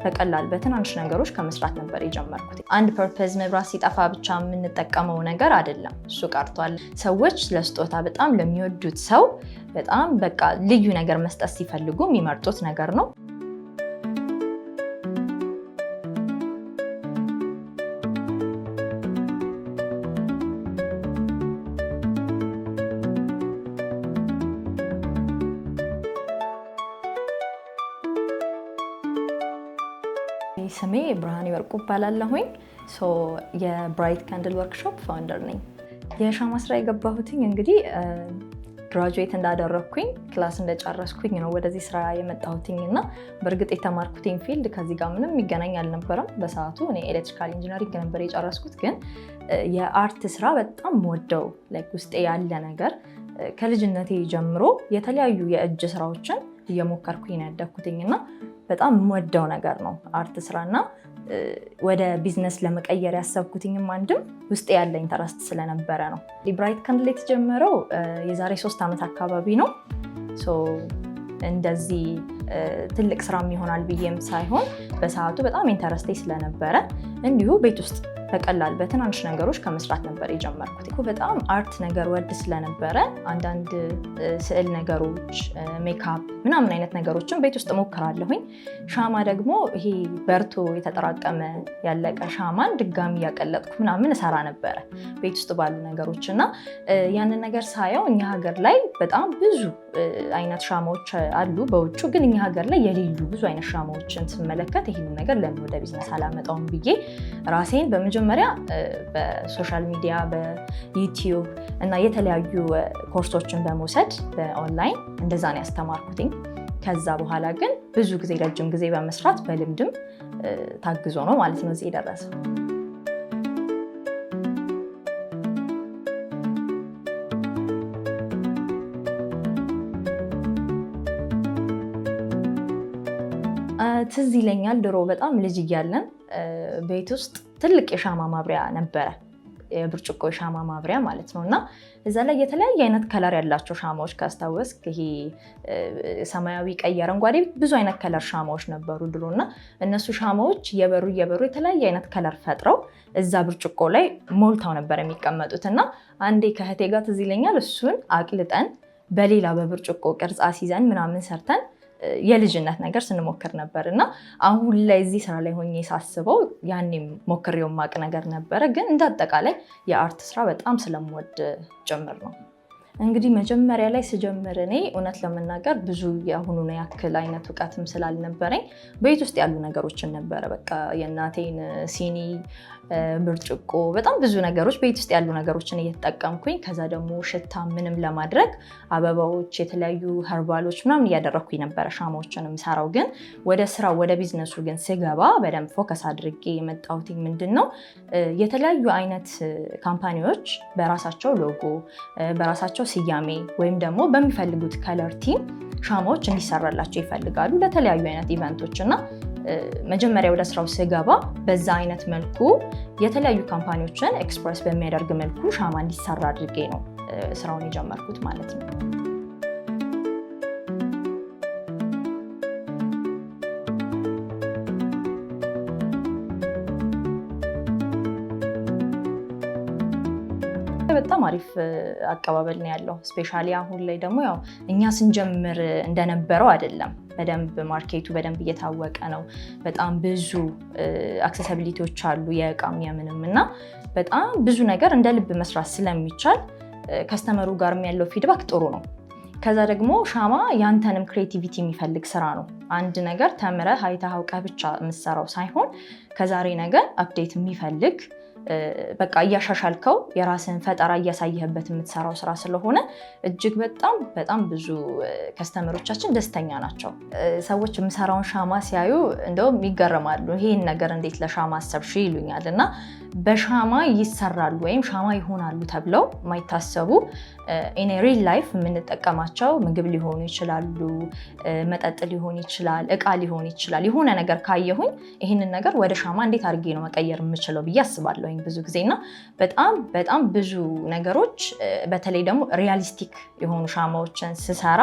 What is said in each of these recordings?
በቀላል በትናንሽ ነገሮች ከመስራት ነበር የጀመርኩት። አንድ ፐርፐዝ መብራት ሲጠፋ ብቻ የምንጠቀመው ነገር አይደለም፣ እሱ ቀርቷል። ሰዎች ለስጦታ በጣም ለሚወዱት ሰው በጣም በቃ ልዩ ነገር መስጠት ሲፈልጉ የሚመርጡት ነገር ነው። ስሜ ብርሃኔ ወርቁ እባላለሁኝ። የብራይት ካንድል ወርክሾፕ ፋውንደር ነኝ። የሻማ ስራ የገባሁትኝ እንግዲህ ግራጁዌት እንዳደረግኩኝ ክላስ እንደጨረስኩኝ ነው ወደዚህ ስራ የመጣሁትኝ እና በእርግጥ የተማርኩትኝ ፊልድ ከዚህ ጋር ምንም የሚገናኝ አልነበረም። በሰዓቱ እኔ ኤሌክትሪካል ኢንጂነሪንግ ነበር የጨረስኩትኝ። ግን የአርት ስራ በጣም ወደው ውስጤ ያለ ነገር ከልጅነቴ ጀምሮ የተለያዩ የእጅ ስራዎችን እየሞከርኩኝ ነው ያደግኩትኝ እና በጣም ወደው ነገር ነው አርት ስራና ወደ ቢዝነስ ለመቀየር ያሰብኩትኝም አንድም ውስጥ ያለ ኢንተረስት ስለነበረ ነው። ብራይት ካንድል የተጀመረው የዛሬ 3 ዓመት አካባቢ ነው። እንደዚህ ትልቅ ስራም ይሆናል ብዬም ሳይሆን በሰዓቱ በጣም ኢንተረስቴ ስለነበረ እንዲሁ ቤት ውስጥ በቀላል በትናንሽ ነገሮች ከመስራት ነበር የጀመርኩት። በጣም አርት ነገር ወድ ስለነበረ አንዳንድ ስዕል ነገሮች፣ ሜካፕ ምናምን አይነት ነገሮችን ቤት ውስጥ ሞክራለሁኝ። ሻማ ደግሞ ይሄ በርቶ የተጠራቀመ ያለቀ ሻማን ድጋሚ ያቀለጥኩ ምናምን እሰራ ነበረ ቤት ውስጥ ባሉ ነገሮች እና ያንን ነገር ሳየው እኛ ሀገር ላይ በጣም ብዙ አይነት ሻማዎች አሉ በውጩ፣ ግን እኛ ሀገር ላይ የሌሉ ብዙ አይነት ሻማዎችን ስመለከት ይህንን ነገር ለምን ወደ ቢዝነስ አላመጣውም ብዬ ራሴን በመጀመሪያ በሶሻል ሚዲያ በዩቲዩብ እና የተለያዩ ኮርሶችን በመውሰድ በኦንላይን እንደዛ ነው ያስተማርኩትኝ። ከዛ በኋላ ግን ብዙ ጊዜ ረጅም ጊዜ በመስራት በልምድም ታግዞ ነው ማለት ነው እዚህ የደረሰው። ትዝ ይለኛል ድሮ በጣም ልጅ እያለን ቤት ውስጥ ትልቅ የሻማ ማብሪያ ነበረ፣ የብርጭቆ የሻማ ማብሪያ ማለት ነው እና እዛ ላይ የተለያየ አይነት ከለር ያላቸው ሻማዎች ካስታወስክ ይሄ ሰማያዊ፣ ቀይ፣ አረንጓዴ ብዙ አይነት ከለር ሻማዎች ነበሩ ድሮ እና እነሱ ሻማዎች እየበሩ የተለያየ አይነት ከለር ፈጥረው እዛ ብርጭቆ ላይ ሞልተው ነበር የሚቀመጡት እና አንዴ ከእህቴ ጋር ትዝ ይለኛል እሱን አቅልጠን በሌላ በብርጭቆ ቅርጽ አስይዘን ምናምን ሰርተን የልጅነት ነገር ስንሞክር ነበር እና አሁን ላይ እዚህ ስራ ላይ ሆኜ ሳስበው ያኔም ሞክሬው ማቅ ነገር ነበረ። ግን እንደ አጠቃላይ የአርት ስራ በጣም ስለምወድ ጭምር ነው። እንግዲህ መጀመሪያ ላይ ስጀምር እኔ እውነት ለመናገር ብዙ የአሁኑን ያክል አይነት እውቀትም ስላልነበረኝ ቤት ውስጥ ያሉ ነገሮችን ነበረ በቃ የእናቴን ሲኒ፣ ብርጭቆ፣ በጣም ብዙ ነገሮች ቤት ውስጥ ያሉ ነገሮችን እየተጠቀምኩኝ ከዛ ደግሞ ሽታ ምንም ለማድረግ አበባዎች፣ የተለያዩ ኸርባሎች ምናምን እያደረግኩኝ ነበረ ሻማዎችን የምሰራው። ግን ወደ ስራው ወደ ቢዝነሱ ግን ስገባ በደንብ ፎከስ አድርጌ የመጣሁት ምንድን ነው የተለያዩ አይነት ካምፓኒዎች በራሳቸው ሎጎ በራሳቸው ስያሜ ወይም ደግሞ በሚፈልጉት ከለር ቲም ሻማዎች እንዲሰራላቸው ይፈልጋሉ ለተለያዩ አይነት ኢቨንቶች እና መጀመሪያ ወደ ስራው ስገባ በዛ አይነት መልኩ የተለያዩ ካምፓኒዎችን ኤክስፕረስ በሚያደርግ መልኩ ሻማ እንዲሰራ አድርጌ ነው ስራውን የጀመርኩት ማለት ነው። በጣም አሪፍ አቀባበል ነው ያለው። ስፔሻሊ አሁን ላይ ደግሞ ያው እኛ ስንጀምር እንደነበረው አይደለም። በደንብ ማርኬቱ በደንብ እየታወቀ ነው። በጣም ብዙ አክሰሲቢሊቲዎች አሉ የእቃም የምንም እና በጣም ብዙ ነገር እንደ ልብ መስራት ስለሚቻል ከስተመሩ ጋር ያለው ፊድባክ ጥሩ ነው። ከዛ ደግሞ ሻማ ያንተንም ክሬቲቪቲ የሚፈልግ ስራ ነው። አንድ ነገር ተምረህ አይተህ አውቀህ ብቻ የምትሰራው ሳይሆን ከዛሬ ነገር አፕዴት የሚፈልግ በቃ እያሻሻልከው የራስን ፈጠራ እያሳየህበት የምትሰራው ስራ ስለሆነ እጅግ በጣም ብዙ ከስተመሮቻችን ደስተኛ ናቸው። ሰዎች የምሰራውን ሻማ ሲያዩ እንደውም ይገረማሉ። ይሄን ነገር እንዴት ለሻማ አሰብሽ ይሉኛል እና በሻማ ይሰራሉ ወይም ሻማ ይሆናሉ ተብለው የማይታሰቡ ኢን ሪል ላይፍ የምንጠቀማቸው ምግብ ሊሆኑ ይችላሉ፣ መጠጥ ሊሆን ይችላል፣ እቃ ሊሆን ይችላል። የሆነ ነገር ካየሁኝ ይህንን ነገር ወደ ሻማ እንዴት አድርጌ ነው መቀየር የምችለው ብዬ አስባለሁኝ ብዙ ጊዜ እና በጣም ብዙ ነገሮች በተለይ ደግሞ ሪያሊስቲክ የሆኑ ሻማዎችን ስሰራ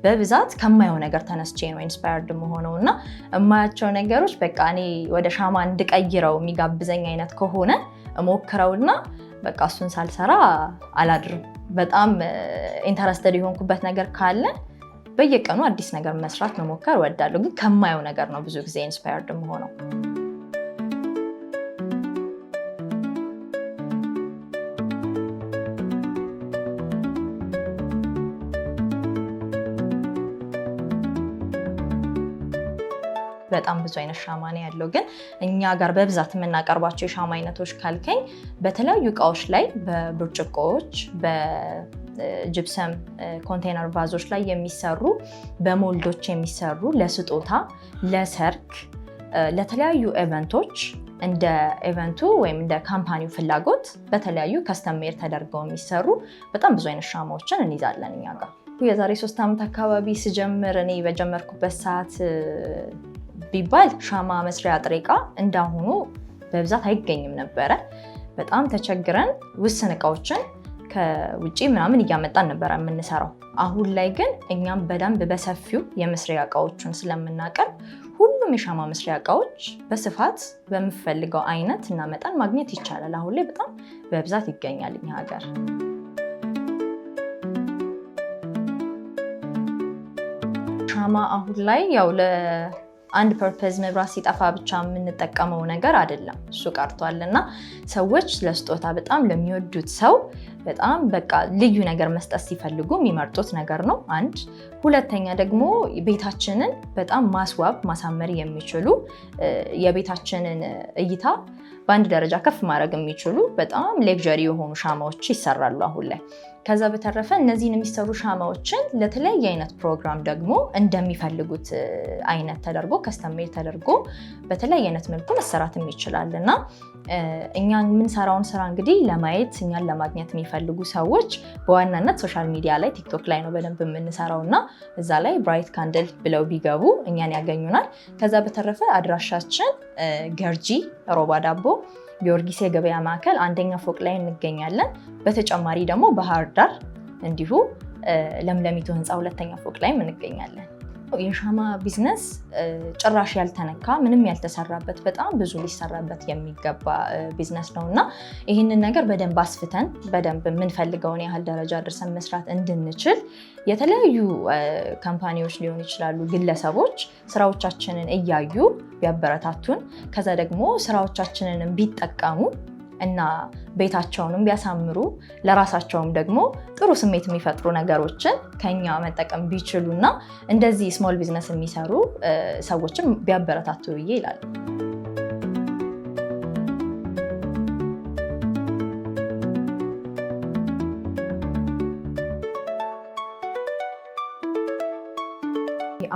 በብዛት ከማየው ነገር ተነስቼ ነው ኢንስፓየርድ መሆነው እና የማያቸው ነገሮች በቃ እኔ ወደ ሻማ እንድቀይረው የሚጋብዘኝ አይነት ከሆነ እሞክረውና በቃ እሱን ሳልሰራ አላድርም። በጣም ኢንተረስተድ የሆንኩበት ነገር ካለ በየቀኑ አዲስ ነገር መስራት መሞከር እወዳለሁ። ግን ከማየው ነገር ነው ብዙ ጊዜ ኢንስፓየርድ መሆነው። በጣም ብዙ አይነት ሻማ ነው ያለው። ግን እኛ ጋር በብዛት የምናቀርባቸው የሻማ አይነቶች ካልከኝ በተለያዩ እቃዎች ላይ በብርጭቆዎች፣ በጅፕሰም ኮንቴነር ቫዞች ላይ የሚሰሩ፣ በሞልዶች የሚሰሩ ለስጦታ፣ ለሰርግ፣ ለተለያዩ ኢቨንቶች እንደ ኢቨንቱ ወይም እንደ ካምፓኒው ፍላጎት በተለያዩ ከስተም ሜድ ተደርገው የሚሰሩ በጣም ብዙ አይነት ሻማዎችን እንይዛለን እኛ ጋር። የዛሬ 3 ዓመት አካባቢ ስጀምር እኔ በጀመርኩበት ሰዓት ቢባል ሻማ መስሪያ ጥሬ ዕቃ እንዳሁኑ በብዛት አይገኝም ነበረ። በጣም ተቸግረን ውስን እቃዎችን ከውጪ ምናምን እያመጣን ነበረ የምንሰራው። አሁን ላይ ግን እኛም በደንብ በሰፊው የመስሪያ እቃዎችን ስለምናቀርብ ሁሉም የሻማ መስሪያ እቃዎች በስፋት በምፈልገው አይነት እና መጠን ማግኘት ይቻላል። አሁን ላይ በጣም በብዛት ይገኛል እኛ ሀገር። ሻማ አሁን ላይ ያው አንድ ፐርፐዝ መብራት ሲጠፋ ብቻ የምንጠቀመው ነገር አይደለም፣ እሱ ቀርቷል እና ሰዎች ለስጦታ በጣም ለሚወዱት ሰው በጣም በቃ ልዩ ነገር መስጠት ሲፈልጉ የሚመርጡት ነገር ነው። አንድ ሁለተኛ ደግሞ ቤታችንን በጣም ማስዋብ ማሳመር የሚችሉ የቤታችንን እይታ በአንድ ደረጃ ከፍ ማድረግ የሚችሉ በጣም ሌክዠሪ የሆኑ ሻማዎች ይሰራሉ አሁን ላይ። ከዛ በተረፈ እነዚህን የሚሰሩ ሻማዎችን ለተለያየ አይነት ፕሮግራም ደግሞ እንደሚፈልጉት አይነት ተደርጎ ከስተም ሜድ ተደርጎ በተለያየ አይነት መልኩ መሰራትም ይችላል እና እኛ የምንሰራውን ስራ እንግዲህ ለማየት እኛን ለማግኘት የሚፈልጉ ሰዎች በዋናነት ሶሻል ሚዲያ ላይ ቲክቶክ ላይ ነው በደንብ የምንሰራው እና እዛ ላይ ብራይት ካንድል ብለው ቢገቡ እኛን ያገኙናል። ከዛ በተረፈ አድራሻችን ገርጂ ሮባ ዳቦ ጊዮርጊስ የገበያ ማዕከል 1ኛ ፎቅ ላይ እንገኛለን። በተጨማሪ ደግሞ ባህር ዳር እንዲሁ ለምለሚቱ ህንፃ 2ኛ ፎቅ ላይ እንገኛለን። የሻማ ቢዝነስ ጭራሽ ያልተነካ ምንም ያልተሰራበት በጣም ብዙ ሊሰራበት የሚገባ ቢዝነስ ነው እና ይህንን ነገር በደንብ አስፍተን በደንብ የምንፈልገውን ያህል ደረጃ ድርሰን መስራት እንድንችል የተለያዩ ካምፓኒዎች ሊሆኑ ይችላሉ፣ ግለሰቦች ስራዎቻችንን እያዩ ቢያበረታቱን፣ ከዛ ደግሞ ስራዎቻችንን ቢጠቀሙ እና ቤታቸውንም ቢያሳምሩ ለራሳቸውም ደግሞ ጥሩ ስሜት የሚፈጥሩ ነገሮችን ከኛ መጠቀም ቢችሉ እና እንደዚህ ስሞል ቢዝነስ የሚሰሩ ሰዎችን ቢያበረታቱ ብዬ ይላል።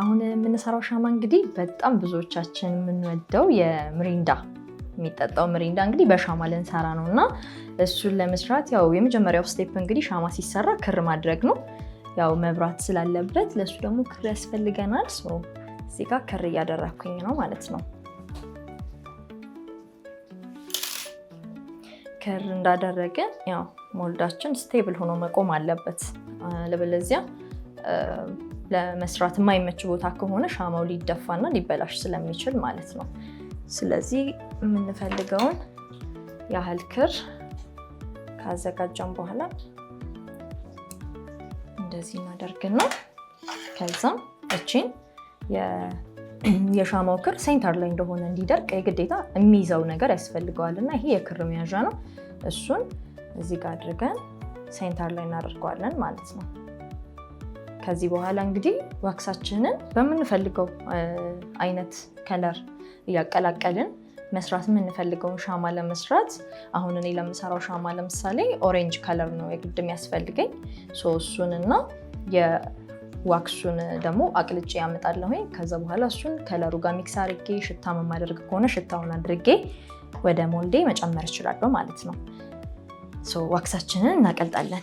አሁን የምንሰራው ሻማ እንግዲህ በጣም ብዙዎቻችን የምንወደው የሚሪንዳ የሚጠጣው ሚሪንዳ እንግዲህ በሻማ ልንሰራ ነው እና እሱን ለመስራት ያው የመጀመሪያው ስቴፕ እንግዲህ ሻማ ሲሰራ ክር ማድረግ ነው። ያው መብራት ስላለበት ለሱ ደግሞ ክር ያስፈልገናል። እዚህ ጋር ክር እያደረኩኝ ነው ማለት ነው። ክር እንዳደረግን ያው ሞልዳችን ስቴብል ሆኖ መቆም አለበት። ለበለዚያ ለመስራት የማይመች ቦታ ከሆነ ሻማው ሊደፋና ሊበላሽ ስለሚችል ማለት ነው። ስለዚህ የምንፈልገውን ያህል ክር ካዘጋጀን በኋላ እንደዚህ እናደርግና ከዛም እቺን የሻማው ክር ሴንተር ላይ እንደሆነ እንዲደርቅ የግዴታ የሚይዘው ነገር ያስፈልገዋል እና ይሄ የክር መያዣ ነው። እሱን እዚህ ጋር አድርገን ሴንተር ላይ እናደርገዋለን ማለት ነው። ከዚህ በኋላ እንግዲህ ዋክሳችንን በምንፈልገው አይነት ከለር እያቀላቀልን መስራት የምንፈልገውን ሻማ ለመስራት አሁን እኔ ለምሰራው ሻማ ለምሳሌ ኦሬንጅ ከለር ነው የግድ የሚያስፈልገኝ። እሱንና የዋክሱን ደግሞ አቅልጬ ያመጣለሁኝ። ከዛ በኋላ እሱን ከለሩ ጋር ሚክስ አድርጌ ሽታ የማደርግ ከሆነ ሽታውን አድርጌ ወደ ሞልዴ መጨመር እችላለሁ ማለት ነው። ዋክሳችንን እናቀልጣለን።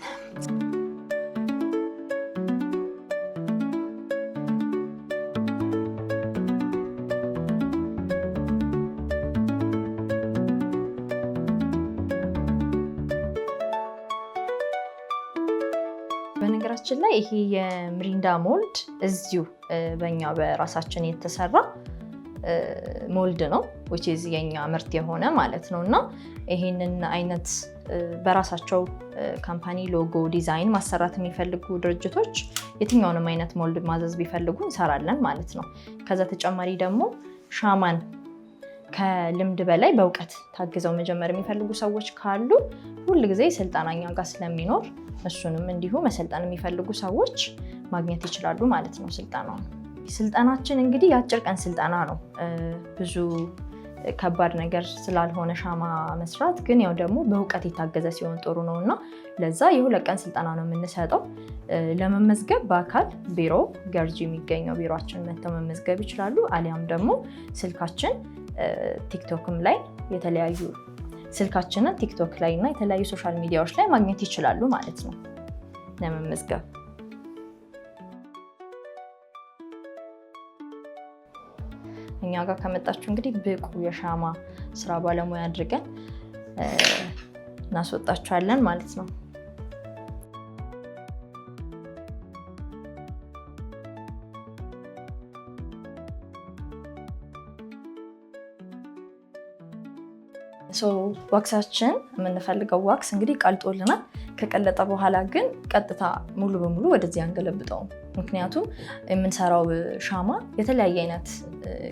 በነገራችን ላይ ይሄ የሚሪንዳ ሞልድ እዚሁ በእኛ በራሳችን የተሰራ ሞልድ ነው which is የኛ ምርት የሆነ ማለት ነው እና ይሄንን አይነት በራሳቸው ካምፓኒ ሎጎ ዲዛይን ማሰራት የሚፈልጉ ድርጅቶች የትኛውንም አይነት ሞልድ ማዘዝ ቢፈልጉ እንሰራለን ማለት ነው። ከዛ ተጨማሪ ደግሞ ሻማን ከልምድ በላይ በእውቀት ታግዘው መጀመር የሚፈልጉ ሰዎች ካሉ ሁል ጊዜ ስልጠናኛ ጋር ስለሚኖር እሱንም እንዲሁ መሰልጠን የሚፈልጉ ሰዎች ማግኘት ይችላሉ ማለት ነው። ስልጠናችን እንግዲህ የአጭር ቀን ስልጠና ነው። ብዙ ከባድ ነገር ስላልሆነ ሻማ መስራት ግን ያው ደግሞ በእውቀት የታገዘ ሲሆን ጥሩ ነው እና ለዛ የ2 ቀን ስልጠና ነው የምንሰጠው። ለመመዝገብ በአካል ቢሮ ገርጂ የሚገኘው ቢሮአችን መጥተው መመዝገብ ይችላሉ። አሊያም ደግሞ ስልካችን ቲክቶክም ላይ የተለያዩ ስልካችንን ቲክቶክ ላይ እና የተለያዩ ሶሻል ሚዲያዎች ላይ ማግኘት ይችላሉ ማለት ነው ለመመዝገብ። እኛ ጋር ከመጣችሁ እንግዲህ ብቁ የሻማ ስራ ባለሙያ አድርገን እናስወጣችኋለን ማለት ነው። ዋክሳችን የምንፈልገው ዋክስ እንግዲህ ቀልጦልናል። ከቀለጠ በኋላ ግን ቀጥታ ሙሉ በሙሉ ወደዚህ አንገለብጠውም። ምክንያቱም የምንሰራው ሻማ የተለያየ አይነት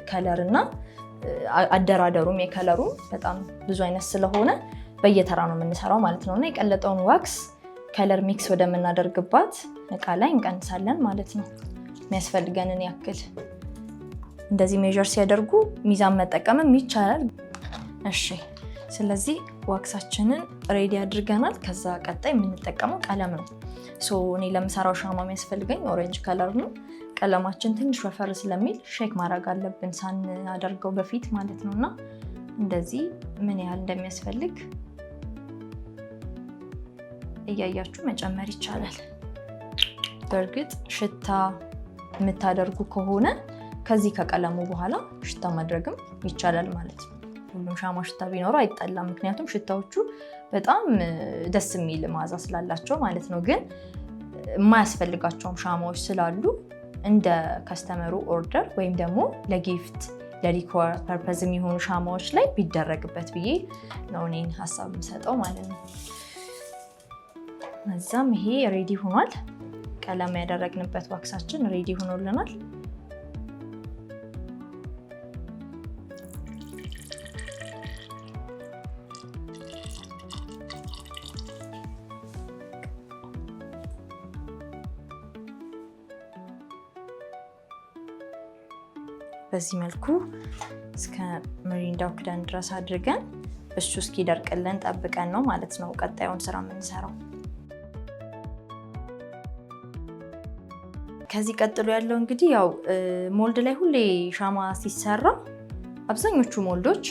ከለር እና አደራደሩም የከለሩ በጣም ብዙ አይነት ስለሆነ በየተራ ነው የምንሰራው ማለት ነው እና የቀለጠውን ዋክስ ከለር ሚክስ ወደምናደርግባት እቃ ላይ እንቀንሳለን ማለት ነው። የሚያስፈልገንን ያክል እንደዚህ ሜዥር ሲያደርጉ ሚዛን መጠቀምም ይቻላል። እሺ ስለዚህ ዋክሳችንን ሬዲ አድርገናል። ከዛ ቀጣይ የምንጠቀመው ቀለም ነው። እኔ ለምሰራው ሻማ የሚያስፈልገኝ ኦሬንጅ ከለር ነው። ቀለማችን ትንሽ ወፈር ስለሚል ሼክ ማድረግ አለብን ሳናደርገው በፊት ማለት ነው እና እንደዚህ ምን ያህል እንደሚያስፈልግ እያያችሁ መጨመር ይቻላል። በእርግጥ ሽታ የምታደርጉ ከሆነ ከዚህ ከቀለሙ በኋላ ሽታ ማድረግም ይቻላል ማለት ነው። ሁሉም ሻማ ሽታ ቢኖረው አይጠላም፣ ምክንያቱም ሽታዎቹ በጣም ደስ የሚል መዓዛ ስላላቸው ማለት ነው። ግን የማያስፈልጋቸውም ሻማዎች ስላሉ እንደ ከስተመሩ ኦርደር ወይም ደግሞ ለጊፍት ለዲኮር ፐርፐዝ የሚሆኑ ሻማዎች ላይ ቢደረግበት ብዬ ነው እኔን ሀሳብ የምሰጠው ማለት ነው። እዛም ይሄ ሬዲ ሆኗል። ቀለም ያደረግንበት ዋክሳችን ሬዲ ሆኖልናል። በዚህ መልኩ እስከ ሚሪንዳው ክዳን ድረስ አድርገን እሱ እስኪደርቅልን ጠብቀን ነው ማለት ነው ቀጣዩን ስራ የምንሰራው። ከዚህ ቀጥሎ ያለው እንግዲህ ያው ሞልድ ላይ ሁሌ ሻማ ሲሰራ አብዛኞቹ ሞልዶች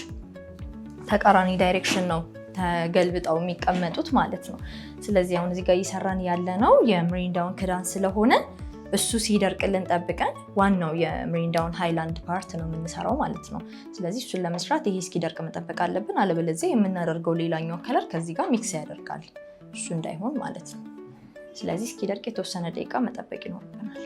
ተቃራኒ ዳይሬክሽን ነው ተገልብጠው የሚቀመጡት ማለት ነው። ስለዚህ አሁን እዚህ ጋር እየሰራን ያለ ነው የሚሪንዳውን ክዳን ስለሆነ እሱ ሲደርቅልን ጠብቀን ዋናው የሚሪንዳውን ሃይላንድ ፓርት ነው የምንሰራው ማለት ነው። ስለዚህ እሱን ለመስራት ይሄ እስኪደርቅ መጠበቅ አለብን። አለበለዚያ የምናደርገው ሌላኛው ከለር ከዚህ ጋር ሚክስ ያደርጋል፣ እሱ እንዳይሆን ማለት ነው። ስለዚህ እስኪደርቅ የተወሰነ ደቂቃ መጠበቅ ይኖርብናል።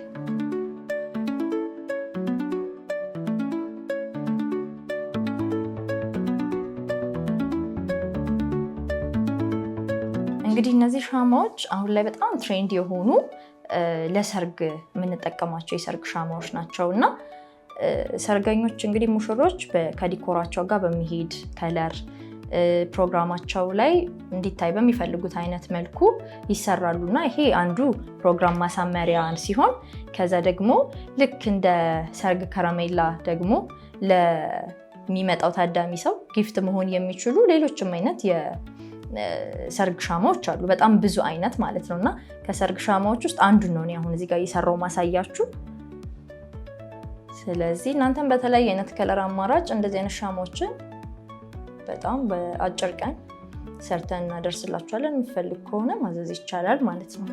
እንግዲህ እነዚህ ሻማዎች አሁን ላይ በጣም ትሬንድ የሆኑ ለሰርግ የምንጠቀማቸው የሰርግ ሻማዎች ናቸው እና ሰርገኞች እንግዲህ ሙሽሮች ከዲኮራቸው ጋር በሚሄድ ከለር ፕሮግራማቸው ላይ እንዲታይ በሚፈልጉት አይነት መልኩ ይሰራሉ እና ይሄ አንዱ ፕሮግራም ማሳመሪያ ሲሆን ከዛ ደግሞ ልክ እንደ ሰርግ ከረሜላ ደግሞ ለሚመጣው ታዳሚ ሰው ጊፍት መሆን የሚችሉ ሌሎችም አይነት ሰርግ ሻማዎች አሉ። በጣም ብዙ አይነት ማለት ነው እና ከሰርግ ሻማዎች ውስጥ አንዱ ነው እኔ አሁን እዚህ ጋር እየሰራው ማሳያችሁ። ስለዚህ እናንተም በተለያየ አይነት ከለር አማራጭ እንደዚህ አይነት ሻማዎችን በጣም በአጭር ቀን ሰርተን እናደርስላችኋለን። የሚፈልግ ከሆነ ማዘዝ ይቻላል ማለት ነው።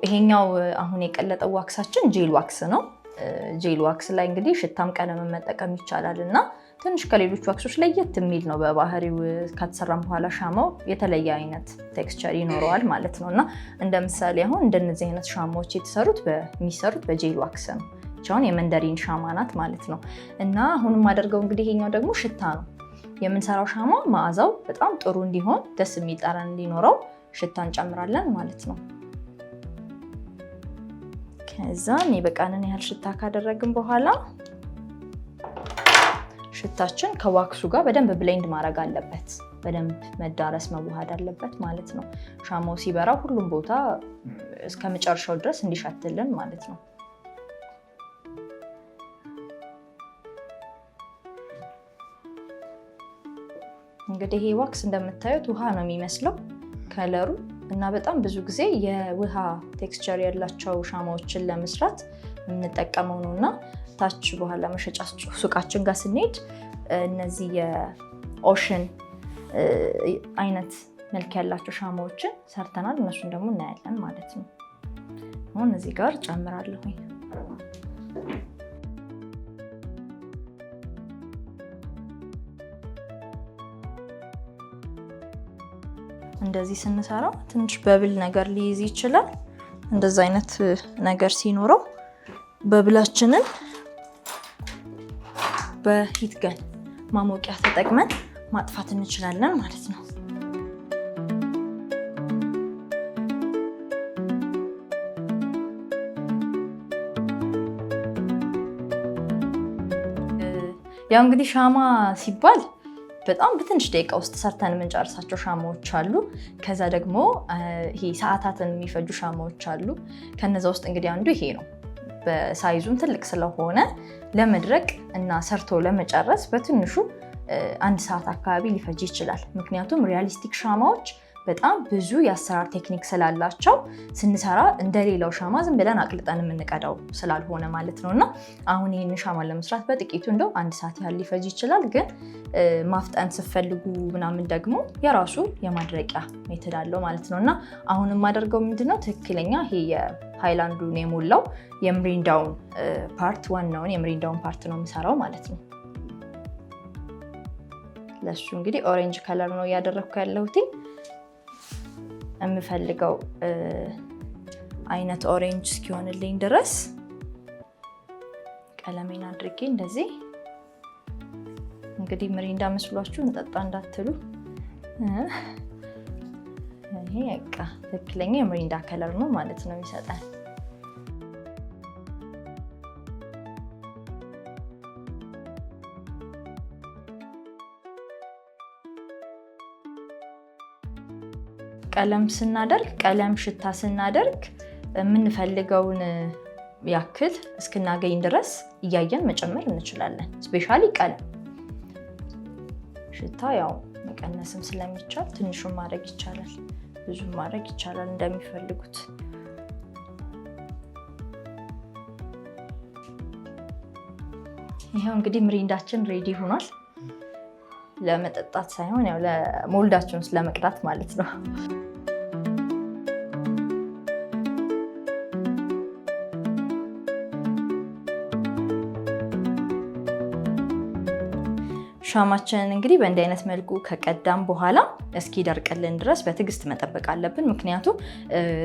ይሄኛው አሁን የቀለጠው ዋክሳችን ጄል ዋክስ ነው። ጄል ዋክስ ላይ እንግዲህ ሽታም ቀለም መጠቀም ይቻላል እና ትንሽ ከሌሎች ዋክሶች ለየት የሚል ነው። በባህሪው ከተሰራም በኋላ ሻማው የተለየ አይነት ቴክስቸር ይኖረዋል ማለት ነው እና እንደ ምሳሌ አሁን እንደነዚህ አይነት ሻማዎች የሚሰሩት በጄል ዋክስ ነው። አሁን የመንደሪን ሻማ ናት ማለት ነው እና አሁን የማደርገው እንግዲህ ይሄኛው ደግሞ ሽታ ነው። የምንሰራው ሻማ መዓዛው በጣም ጥሩ እንዲሆን ደስ የሚል ጠረን እንዲኖረው ሽታ እንጨምራለን ማለት ነው። ከዛ የበቃንን ያህል ሽታ ካደረግን በኋላ ሽታችን ከዋክሱ ጋር በደንብ ብሌንድ ማድረግ አለበት። በደንብ መዳረስ መዋሃድ አለበት ማለት ነው። ሻማው ሲበራ ሁሉም ቦታ እስከ መጨረሻው ድረስ እንዲሸትልን ማለት ነው። እንግዲህ ይሄ ዋክስ እንደምታዩት ውሃ ነው የሚመስለው ከለሩ እና በጣም ብዙ ጊዜ የውሃ ቴክስቸር ያላቸው ሻማዎችን ለመስራት የምንጠቀመው ነው እና ታች በኋላ መሸጫ ሱቃችን ጋር ስንሄድ እነዚህ የኦሽን አይነት መልክ ያላቸው ሻማዎችን ሰርተናል። እነሱን ደግሞ እናያለን ማለት ነው። አሁን እዚህ ጋር ጨምራለሁ። እንደዚህ ስንሰራ ትንሽ በብል ነገር ሊይዝ ይችላል። እንደዛ አይነት ነገር ሲኖረው በብላችንን በሂት ገን ማሞቂያ ተጠቅመን ማጥፋት እንችላለን ማለት ነው። ያው እንግዲህ ሻማ ሲባል በጣም በትንሽ ደቂቃ ውስጥ ሰርተን የምንጨርሳቸው ሻማዎች አሉ። ከዛ ደግሞ ይሄ ሰዓታትን የሚፈጁ ሻማዎች አሉ። ከነዛ ውስጥ እንግዲህ አንዱ ይሄ ነው። በሳይዙም ትልቅ ስለሆነ ለመድረቅ እና ሰርቶ ለመጨረስ በትንሹ 1 ሰዓት አካባቢ ሊፈጅ ይችላል። ምክንያቱም ሪያሊስቲክ ሻማዎች በጣም ብዙ የአሰራር ቴክኒክ ስላላቸው ስንሰራ እንደሌላው ሻማ ዝም ብለን አቅልጠን የምንቀዳው ስላልሆነ ማለት ነው እና አሁን ይህን ሻማ ለመስራት በጥቂቱ እንደው 1 ሰዓት ያህል ሊፈጅ ይችላል። ግን ማፍጠን ስትፈልጉ ምናምን ደግሞ የራሱ የማድረቂያ ሜትድ አለው ማለት ነው እና አሁን የማደርገው ምንድነው ትክክለኛ ይሄ የሃይላንዱን የሞላው የምሪንዳውን ፓርት ዋናውን የምሪንዳውን ፓርት ነው የምሰራው ማለት ነው። ለሱ እንግዲህ ኦሬንጅ ከለር ነው እያደረግኩ ያለሁት። የምፈልገው አይነት ኦሬንጅ እስኪሆንልኝ ድረስ ቀለሜን አድርጌ እንደዚህ እንግዲህ ምሪንዳ መስሏችሁ እንጠጣ እንዳትሉ። ይሄ በቃ ትክክለኛ የምሪንዳ ከለር ነው ማለት ነው የሚሰጠን። ቀለም ሽታ ስናደርግ የምንፈልገውን ያክል እስክናገኝ ድረስ እያየን መጨመር እንችላለን። ስፔሻሊ ቀለም ሽታ ያው መቀነስም ስለሚቻል ትንሹን ማድረግ ይቻላል፣ ብዙም ማድረግ ይቻላል እንደሚፈልጉት። ይሄው እንግዲህ ምሪንዳችን ሬዲ ሆኗል። ለመጠጣት ሳይሆን ያው ለሞልዳችሁን ስለመቅዳት ማለት ነው። ሻማችንን እንግዲህ በእንዲህ አይነት መልኩ ከቀዳም በኋላ እስኪደርቅልን ድረስ በትዕግስት መጠበቅ አለብን። ምክንያቱም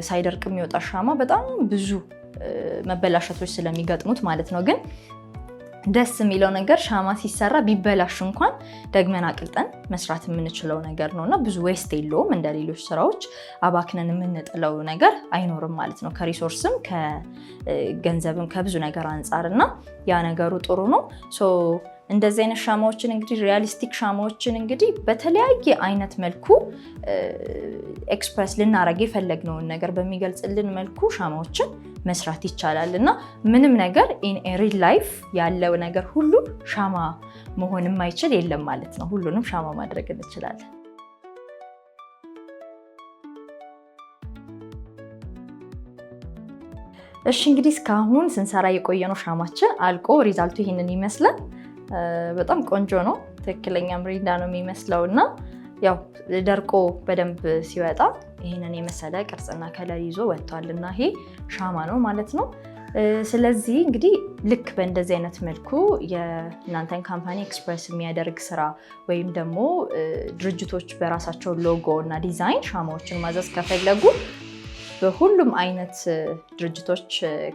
ሳይደርቅ የሚወጣ ሻማ በጣም ብዙ መበላሸቶች ስለሚገጥሙት ማለት ነው። ግን ደስ የሚለው ነገር ሻማ ሲሰራ ቢበላሽ እንኳን ደግመን አቅልጠን መስራት የምንችለው ነገር ነው እና ብዙ ዌስት የለውም። እንደ ሌሎች ስራዎች አባክነን የምንጥለው ነገር አይኖርም ማለት ነው። ከሪሶርስም ከገንዘብም ከብዙ ነገር አንጻር እና ያ ነገሩ ጥሩ ነው። እንደዚህ አይነት ሻማዎችን እንግዲህ ሪያሊስቲክ ሻማዎችን እንግዲህ በተለያየ አይነት መልኩ ኤክስፕረስ ልናረግ የፈለግነውን ነገር በሚገልጽልን መልኩ ሻማዎችን መስራት ይቻላል እና ምንም ነገር ኢን ሪል ላይፍ ያለው ነገር ሁሉ ሻማ መሆን የማይችል የለም ማለት ነው። ሁሉንም ሻማ ማድረግ እንችላለን። እሺ እንግዲህ እስካሁን ስንሰራ የቆየነው ሻማችን አልቆ ሪዛልቱ ይሄንን ይመስላል። በጣም ቆንጆ ነው። ትክክለኛ ምሪንዳ ነው የሚመስለው እና ያው ደርቆ በደንብ ሲወጣ ይሄንን የመሰለ ቅርጽና ከለር ይዞ ወጥቷል እና ይሄ ሻማ ነው ማለት ነው። ስለዚህ እንግዲህ ልክ በእንደዚህ አይነት መልኩ የእናንተን ካምፓኒ ኤክስፕረስ የሚያደርግ ስራ ወይም ደግሞ ድርጅቶች በራሳቸው ሎጎ እና ዲዛይን ሻማዎችን ማዘዝ ከፈለጉ በሁሉም አይነት ድርጅቶች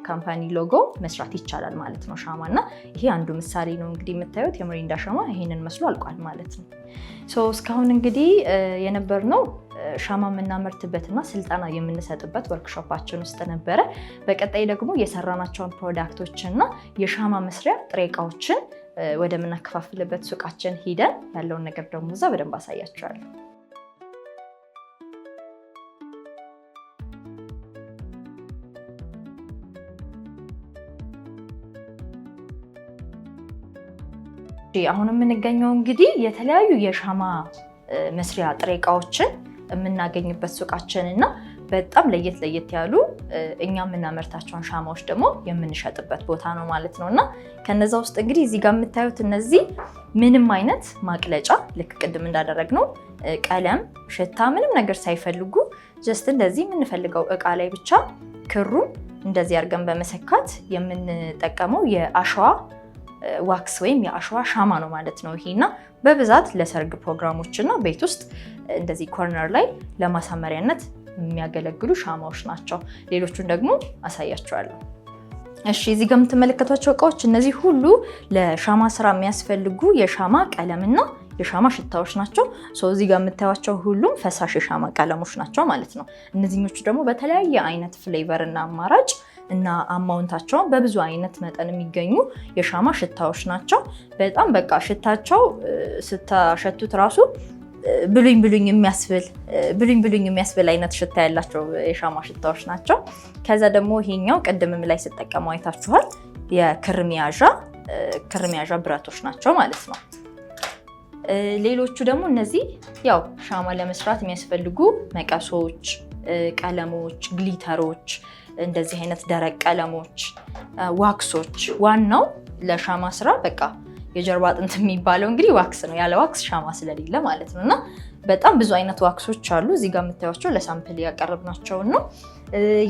ካምፓኒ ሎጎ መስራት ይቻላል ማለት ነው ሻማ እና ይሄ አንዱ ምሳሌ ነው። እንግዲህ የምታዩት የሞሪንዳ ሻማ ይሄንን መስሎ አልቋል ማለት ነው። እስካሁን እንግዲህ የነበርነው ሻማ የምናመርትበትና ስልጠና የምንሰጥበት ወርክሾፓችን ውስጥ ነበረ። በቀጣይ ደግሞ የሰራናቸውን ፕሮዳክቶችና የሻማ መስሪያ ጥሬ እቃዎችን ወደምናከፋፍልበት ሱቃችን ሂደን ያለውን ነገር ደግሞ እዛ በደንብ አሳያቸዋለሁ። አሁን የምንገኘው እንግዲህ የተለያዩ የሻማ መስሪያ ጥሬ እቃዎችን የምናገኝበት ሱቃችን እና በጣም ለየት ያሉ እኛ የምናመርታቸውን ሻማዎች ደግሞ የምንሸጥበት ቦታ ነው ማለት ነው። እና ከነዛ ውስጥ እንግዲህ እዚህ ጋር የምታዩት እነዚህ ምንም አይነት ማቅለጫ ልክ ቅድም እንዳደረግነው ቀለም፣ ሽታ ምንም ነገር ሳይፈልጉ ጀስት እንደዚህ የምንፈልገው እቃ ላይ ብቻ ክሩን እንደዚህ አድርገን በመሰካት የምንጠቀመው የአሸዋ ዋክስ ወይም የአሸዋ ሻማ ነው ማለት ነው ይሄና በብዛት ለሰርግ ፕሮግራሞች እና ቤት ውስጥ እንደዚህ ኮርነር ላይ ለማሳመሪያነት የሚያገለግሉ ሻማዎች ናቸው። ሌሎቹን ደግሞ አሳያቸዋለሁ። እሺ እዚህ ጋር የምትመለከቷቸው እቃዎች እነዚህ ሁሉ ለሻማ ስራ የሚያስፈልጉ የሻማ ቀለምና የሻማ ሽታዎች ናቸው። እዚህ ጋር የምታዩቸው ሁሉም ፈሳሽ የሻማ ቀለሞች ናቸው ማለት ነው። እነዚህኞቹ ደግሞ በተለያየ አይነት ፍሌቨር እና አማራጭ እና አማውንታቸውን በብዙ አይነት መጠን የሚገኙ የሻማ ሽታዎች ናቸው። በጣም በቃ ሽታቸው ስታሸቱት ራሱ ብሉኝ ብሉኝ የሚያስብል አይነት ሽታ ያላቸው የሻማ ሽታዎች ናቸው። ከዛ ደግሞ ይሄኛው ቅድምም ላይ ስጠቀመው አይታችኋል የክር መያዣ ብረቶች ናቸው ማለት ነው። ሌሎቹ ደግሞ እነዚህ ያው ሻማ ለመስራት የሚያስፈልጉ መቀሶች፣ ቀለሞች፣ ግሊተሮች፣ እንደዚህ አይነት ደረቅ ቀለሞች፣ ዋክሶች። ዋናው ለሻማ ስራ በቃ የጀርባ አጥንት የሚባለው እንግዲህ ዋክስ ነው። ያለ ዋክስ ሻማ ስለሌለ ማለት ነው። እና በጣም ብዙ አይነት ዋክሶች አሉ። እዚህ ጋር የምታዩቸው ለሳምፕል ያቀረብናቸው ነው።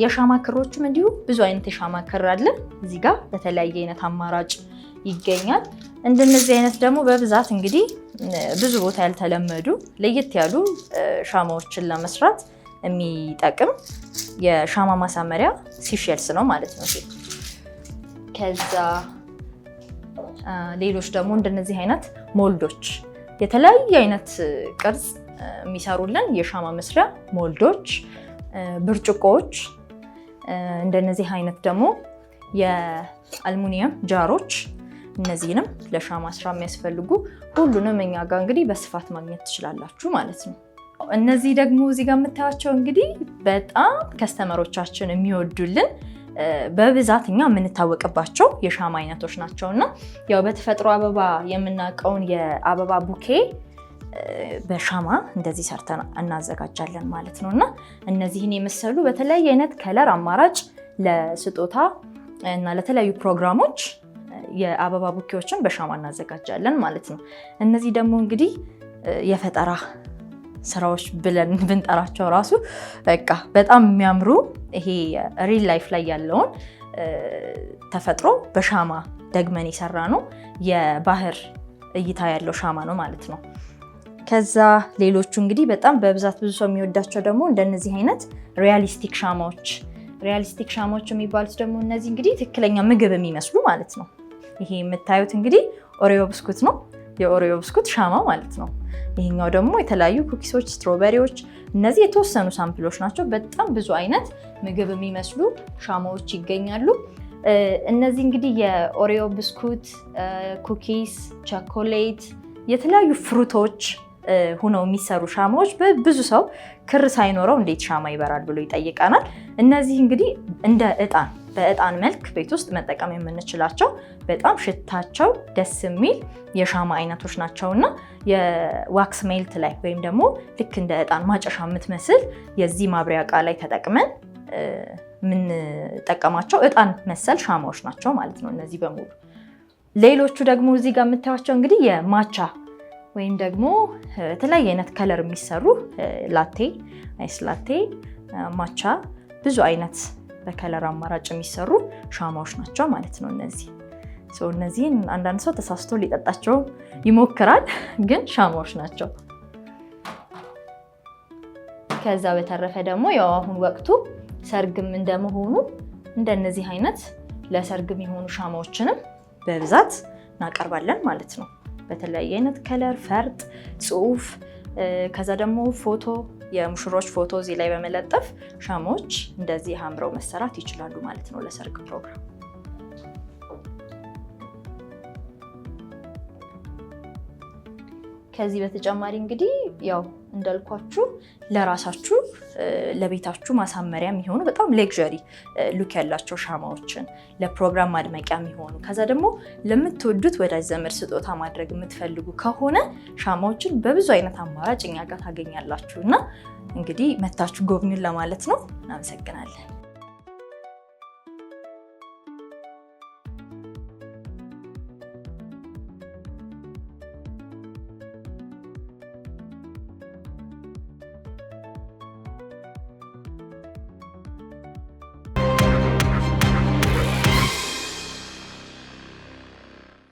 የሻማ ክሮችም እንዲሁ ብዙ አይነት የሻማ ክር አለ። እዚህ ጋር በተለያየ አይነት አማራጭ ይገኛል። እንደነዚህ አይነት ደግሞ በብዛት እንግዲህ ብዙ ቦታ ያልተለመዱ ለየት ያሉ ሻማዎችን ለመስራት የሚጠቅም የሻማ ማሳመሪያ ሲሼልስ ነው ማለት ነው። ከዛ ሌሎች ደግሞ እንደነዚህ አይነት ሞልዶች የተለያየ አይነት ቅርጽ የሚሰሩልን የሻማ መስሪያ ሞልዶች፣ ብርጭቆዎች፣ እንደነዚህ አይነት ደግሞ የአልሙኒየም ጃሮች፣ እነዚህንም ለሻማ ስራ የሚያስፈልጉ ሁሉንም እኛ ጋር እንግዲህ በስፋት ማግኘት ትችላላችሁ ማለት ነው። እነዚህ ደግሞ እዚህ ጋር የምታዩቸው እንግዲህ በጣም ከስተመሮቻችን የሚወዱልን በብዛት እኛ የምንታወቅባቸው የሻማ አይነቶች ናቸው እና ያው በተፈጥሮ አበባ የምናውቀውን የአበባ ቡኬ በሻማ እንደዚህ ሰርተን እናዘጋጃለን ማለት ነው። እና እነዚህን የመሰሉ በተለያየ አይነት ከለር አማራጭ ለስጦታ እና ለተለያዩ ፕሮግራሞች የአበባ ቡኬዎችን በሻማ እናዘጋጃለን ማለት ነው። እነዚህ ደግሞ እንግዲህ የፈጠራ ስራዎች ብለን ብንጠራቸው ራሱ በቃ በጣም የሚያምሩ ይሄ ሪል ላይፍ ላይ ያለውን ተፈጥሮ በሻማ ደግመን የሰራ ነው የባህር እይታ ያለው ሻማ ነው ማለት ነው። ከዛ ሌሎቹ እንግዲህ በጣም በብዛት ብዙ ሰው የሚወዳቸው ደግሞ እንደነዚህ አይነት ሪያሊስቲክ ሻማዎች የሚባሉት ደግሞ እነዚህ እንግዲህ ትክክለኛ ምግብ የሚመስሉ ማለት ነው። ይሄ የምታዩት እንግዲህ ኦሪዮ ብስኩት ነው፣ የኦሪዮ ብስኩት ሻማ ማለት ነው። ይሄኛው ደግሞ የተለያዩ ኩኪሶች፣ ስትሮበሪዎች፣ እነዚህ የተወሰኑ ሳምፕሎች ናቸው። በጣም ብዙ አይነት ምግብ የሚመስሉ ሻማዎች ይገኛሉ። እነዚህ እንግዲህ የኦሪዮ ብስኩት፣ ኩኪስ፣ ቸኮሌት፣ የተለያዩ ፍሩቶች ሆነው የሚሰሩ ሻማዎች ብዙ ሰው ክር ሳይኖረው እንዴት ሻማ ይበራል ብሎ ይጠይቀናል። እነዚህ እንግዲህ እንደ በእጣን መልክ ቤት ውስጥ መጠቀም የምንችላቸው በጣም ሽታቸው ደስ የሚል የሻማ አይነቶች ናቸው እና የዋክስ ሜልት ላይ ወይም ደግሞ ልክ እንደ እጣን ማጨሻ የምትመስል የዚህ ማብሪያ እቃ ላይ ተጠቅመን የምንጠቀማቸው እጣን መሰል ሻማዎች ናቸው ማለት ነው እነዚህ በሙሉ። ሌሎቹ ደግሞ እዚህ ጋር የምታዩቸው እንግዲህ የማቻ ወይም ደግሞ የተለያየ አይነት ከለር የሚሰሩ ላቴ፣ አይስ ላቴ፣ ማቻ ብዙ አይነት በከለር አማራጭ የሚሰሩ ሻማዎች ናቸው ማለት ነው እነዚህ። እነዚህን አንዳንድ ሰው ተሳስቶ ሊጠጣቸው ይሞክራል፣ ግን ሻማዎች ናቸው። ከዛ በተረፈ ደግሞ ያው አሁን ወቅቱ ሰርግም እንደመሆኑ እንደነዚህ አይነት ለሰርግ የሚሆኑ ሻማዎችንም በብዛት እናቀርባለን ማለት ነው። በተለያየ አይነት ከለር፣ ፈርጥ፣ ጽሁፍ፣ ከዛ ደግሞ ፎቶ፣ የሙሽሮች ፎቶ እዚህ ላይ በመለጠፍ ሻማዎች እንደዚህ አምረው መሰራት ይችላሉ ማለት ነው ለሰርግ ፕሮግራም። ከዚህ በተጨማሪ እንግዲህ ያው እንዳልኳችሁ ለራሳችሁ ለቤታችሁ ማሳመሪያ የሚሆኑ በጣም ሌክዠሪ ሉክ ያላቸው ሻማዎችን ለፕሮግራም ማድመቂያ የሚሆኑ ከዛ ደግሞ ለምትወዱት ወዳጅ ዘመድ ስጦታ ማድረግ የምትፈልጉ ከሆነ ሻማዎችን በብዙ አይነት አማራጭ እኛ ጋር ታገኛላችሁ እና እንግዲህ መታችሁ ጎብኙን ለማለት ነው። እናመሰግናለን።